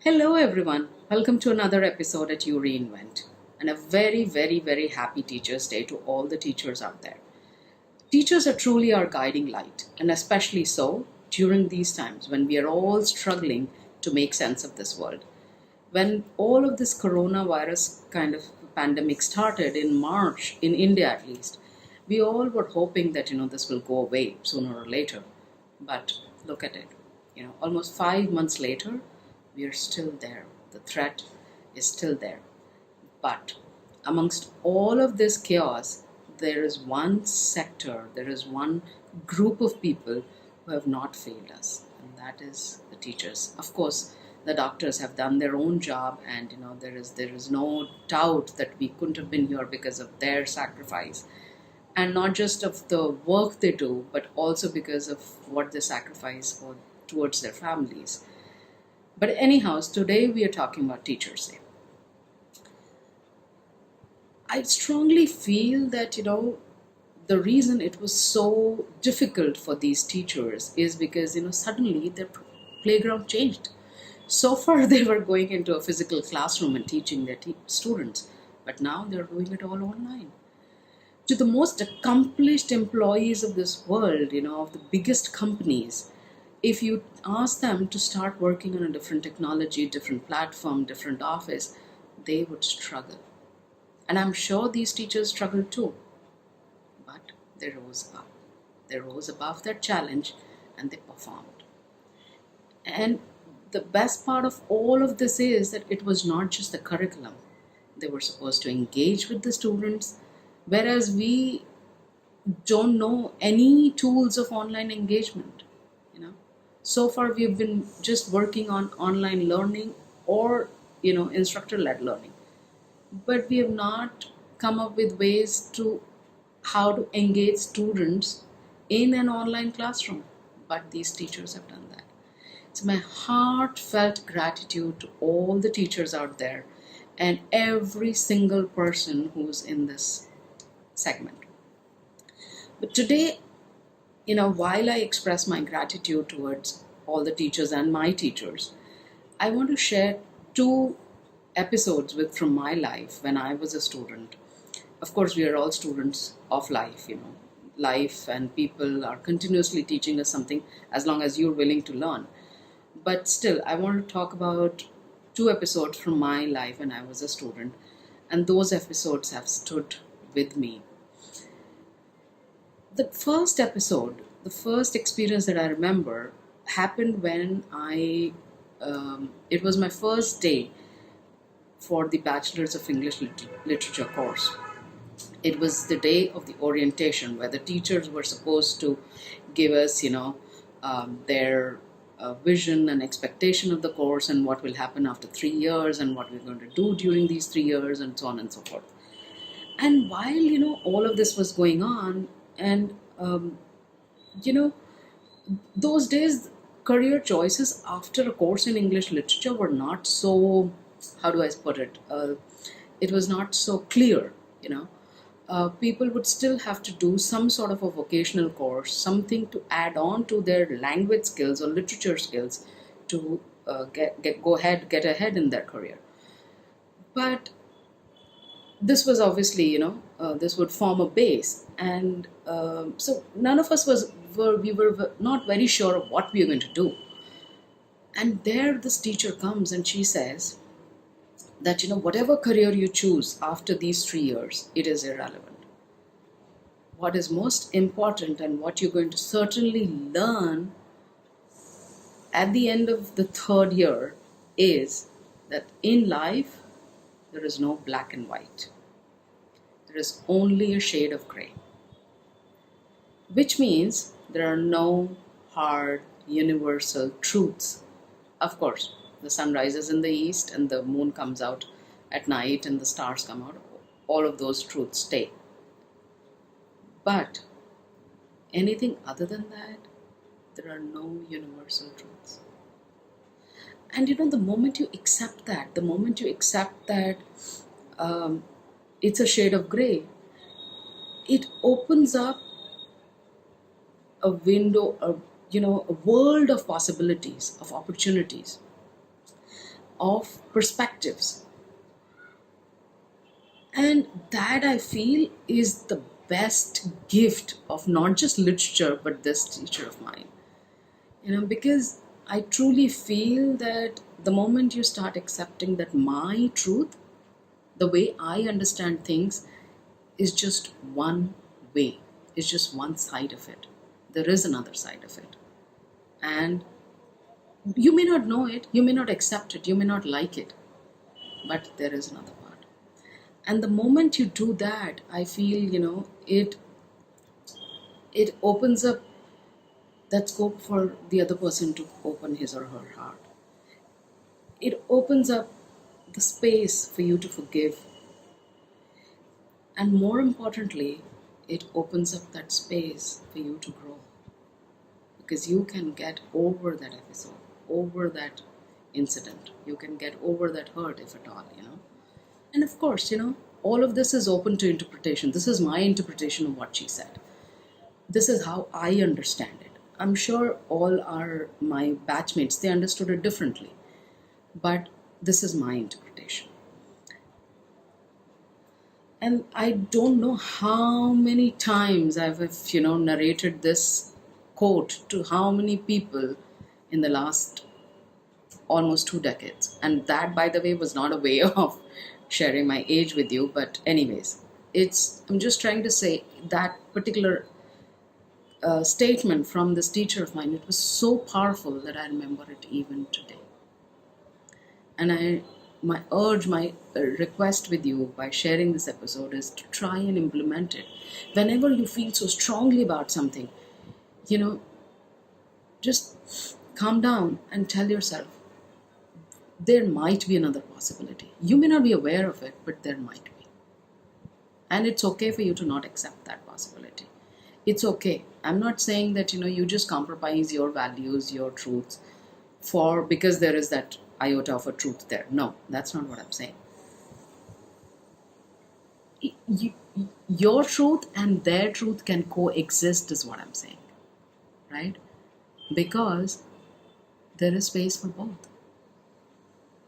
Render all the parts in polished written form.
Hello, everyone. Welcome to another episode at You Reinvent. And a very, very, very happy Teachers' Day to all the teachers out there. Teachers are truly our guiding light, and especially so during these times when we are all struggling to make sense of this world. When all of this coronavirus kind of pandemic started in March, in India at least, we all were hoping that, this will go away sooner or later. But look at it. Almost 5 months later, we are still there. The threat is still there. But amongst all of this chaos, there is one sector, there is one group of people who have not failed us, and that is the teachers. Of course, the doctors have done their own job, and there is no doubt that we couldn't have been here because of their sacrifice, and not just of the work they do, but also because of what they sacrifice towards their families. But anyhow, today we are talking about Teachers Day. I strongly feel that, the reason it was so difficult for these teachers is because, suddenly their playground changed. So far, they were going into a physical classroom and teaching their students, but now they're doing it all online. To the most accomplished employees of this world, of the biggest companies, if you ask them to start working on a different technology, different platform, different office, they would struggle. And I'm sure these teachers struggled too. But they rose above. They rose above that challenge and they performed. And the best part of all of this is that it was not just the curriculum. They were supposed to engage with the students, whereas we don't know any tools of online engagement. So far we've been just working on online learning or instructor-led learning, but we have not come up with ways to how to engage students in an online classroom. But these teachers have done that. It's my heartfelt gratitude to all the teachers out there and every single person who's in this segment. But today, while I express my gratitude towards all the teachers and my teachers, I want to share two episodes from my life when I was a student. Of course, we are all students of life, Life and people are continuously teaching us something as long as you're willing to learn. But still, I want to talk about two episodes from my life when I was a student, and those episodes have stood with me. The first episode, the first experience that I remember happened when it was my first day for the Bachelor's of English Literature course. It was the day of the orientation where the teachers were supposed to give us, their vision and expectation of the course and what will happen after 3 years and what we're going to do during these 3 years and so on and so forth. And while, all of this was going on, and those days career choices after a course in English literature were not so, how do I put it, it was not so clear. People would still have to do some sort of a vocational course, something to add on to their language skills or literature skills to get ahead in their career. But this was obviously, this would form a base, and so none of us we were not very sure of what we were going to do. And there this teacher comes and she says that, whatever career you choose after these 3 years, it is irrelevant. What is most important and what you're going to certainly learn at the end of the third year is that in life, there is no black and white. There is only a shade of gray. Which means there are no hard, universal truths. Of course, the sun rises in the east and the moon comes out at night and the stars come out. All of those truths stay. But anything other than that, there are no universal truths. And the moment you accept that, it's a shade of gray, it opens up a window, a world of possibilities, of opportunities. of perspectives. And that I feel is the best gift of not just literature but this teacher of mine. Because I truly feel that the moment you start accepting that my truth, the way I understand things, is just one way, is just one side of it. There is another side of it. And you may not know it, you may not accept it, you may not like it, but there is another part. And the moment you do that, I feel, it opens up that scope for the other person to open his or her heart. It opens up the space for you to forgive. And more importantly, it opens up that space for you to grow. Because you can get over that episode, over that incident. You can get over that hurt, if at all. And of course, all of this is open to interpretation. This is my interpretation of what she said. This is how I understand it. I'm sure all my batchmates, they understood it differently. But this is my interpretation. And I don't know how many times I've, narrated this quote to how many people in the last almost 2 decades. And that, by the way, was not a way of sharing my age with you. But anyways, I'm just trying to say that particular statement from this teacher of mine, it was so powerful that I remember it even today. And my request with you by sharing this episode is to try and implement it. Whenever you feel so strongly about something, just calm down and tell yourself, there might be another possibility. You may not be aware of it, but there might be. And it's okay for you to not accept that possibility. It's okay. I'm not saying that, you just compromise your values, your truths, because there is that iota of a truth there. No, that's not what I'm saying. Your truth and their truth can coexist is what I'm saying, right? Because there is space for both.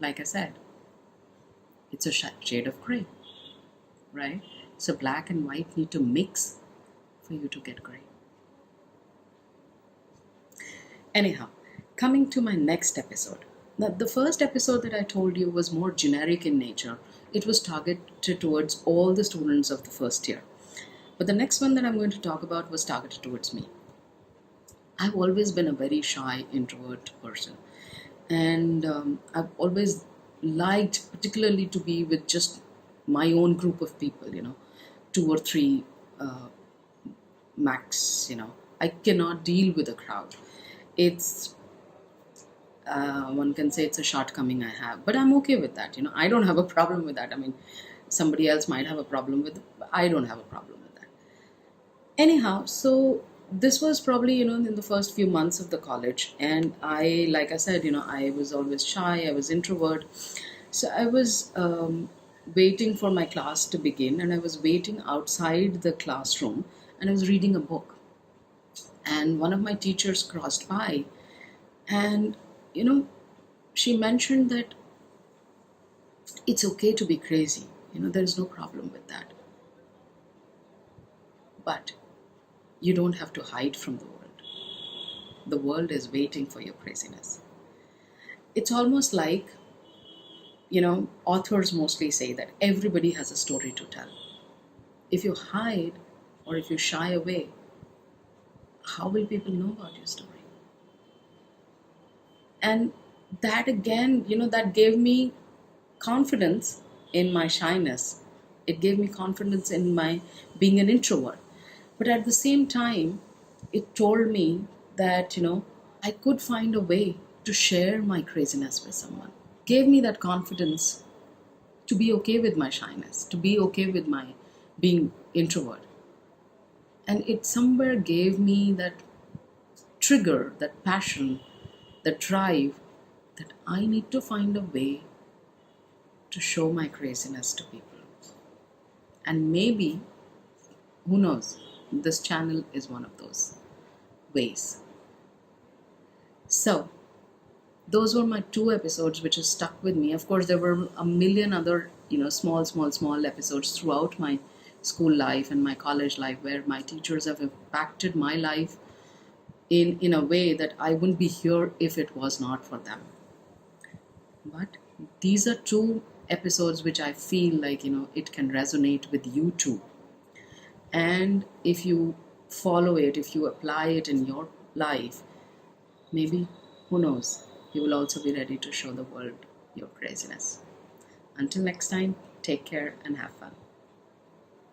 Like I said, it's a shade of gray, right? So black and white need to mix for you to get gray. Anyhow, coming to my next episode. Now, the first episode that I told you was more generic in nature. It was targeted towards all the students of the first year. But the next one that I'm going to talk about was targeted towards me. I've always been a very shy, introvert person. And I've always liked particularly to be with just my own group of people, 2 or 3 max, I cannot deal with a crowd. It's one can say it's a shortcoming I have, but I'm okay with that. I don't have a problem with that. I mean, somebody else might have a problem with it, but I don't have a problem with that. Anyhow, so this was probably, in the first few months of the college. And like I said, I was always shy. I was introvert. So I was waiting for my class to begin, and I was waiting outside the classroom, and I was reading a book. And one of my teachers crossed by, and she mentioned that it's okay to be crazy. There's no problem with that. But you don't have to hide from the world. The world is waiting for your craziness. It's almost like, authors mostly say that everybody has a story to tell. If you hide or if you shy away, how will people know about your story? And that again, that gave me confidence in my shyness. It gave me confidence in my being an introvert. But at the same time, it told me that, I could find a way to share my craziness with someone. Gave me that confidence to be okay with my shyness, to be okay with my being introvert. And it somewhere gave me that trigger, that passion, that drive that I need to find a way to show my craziness to people. And maybe, who knows, this channel is one of those ways. So, Those were my two episodes which has stuck with me. Of course, there were a million other, small episodes throughout my school life and my college life where my teachers have impacted my life in a way that I wouldn't be here if it was not for them. But these are two episodes which I feel like, it can resonate with you too. And if you follow it, if you apply it in your life, maybe, who knows, you will also be ready to show the world your craziness. Until next time, take care and have fun.